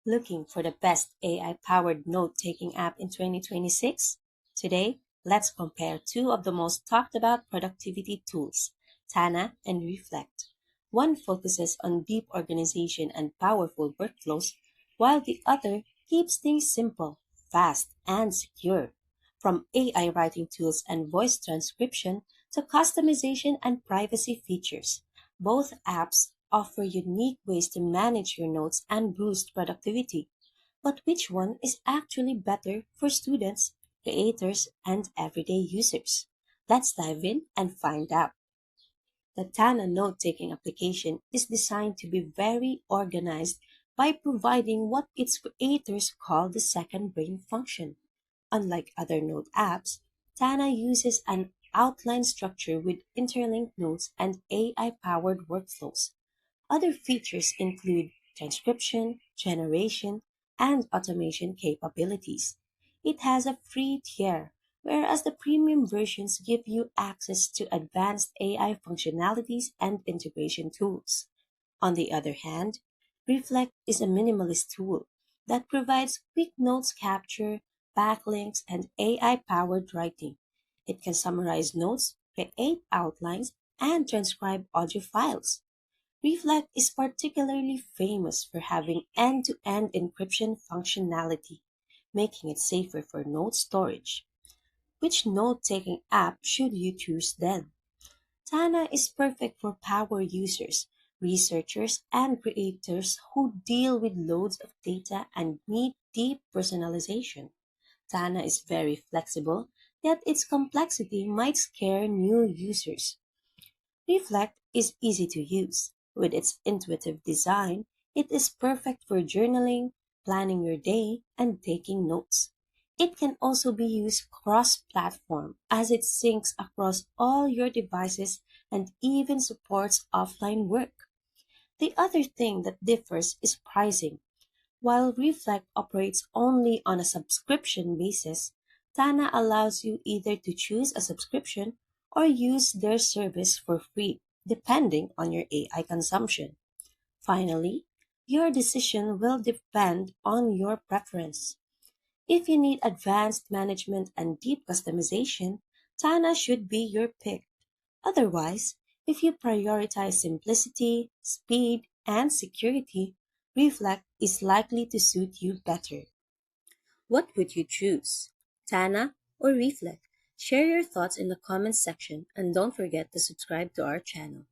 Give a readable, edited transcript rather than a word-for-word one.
Looking for the best AI powered note taking app in 2026? Today, let's compare two of the most talked about productivity tools, Tana and Reflect. One focuses on deep organization and powerful workflows, while the other keeps things simple, fast, and secure. From AI writing tools and voice transcription to customization and privacy features, both apps offer unique ways to manage your notes and boost productivity. But which one is actually better for students, creators, and everyday users? Let's dive in and find out. The Tana note taking application is designed to be very organized by providing what its creators call the second brain function. Unlike other note apps, Tana uses an outline structure with interlinked notes and AI powered workflows. Other features include transcription, generation, and automation capabilities. It has a free tier, whereas the premium versions give you access to advanced AI functionalities and integration tools. On the other hand, Reflect is a minimalist tool that provides quick notes capture, backlinks, and AI powered writing. It can summarize notes, create outlines, and transcribe audio files. Reflect is particularly famous for having end-to-end encryption functionality, making it safer for note storage. Which note-taking app should you choose then? Tana is perfect for power users, researchers, and creators who deal with loads of data and need deep personalization. Tana is very flexible, yet its complexity might scare new users. Reflect is easy to use. With its intuitive design, it is perfect for journaling, planning your day, and taking notes. It can also be used cross platform as it syncs across all your devices and even supports offline work. The other thing that differs is pricing. While Reflect operates only on a subscription basis, Tana allows you either to choose a subscription or use their service for free, depending on your AI consumption. Finally, your decision will depend on your preference. If you need advanced management and deep customization, Tana should be your pick. Otherwise, if you prioritize simplicity, speed, and security, Reflect is likely to suit you better. What would you choose? Tana or Reflect? Share your thoughts in the comments section and don't forget to subscribe to our channel.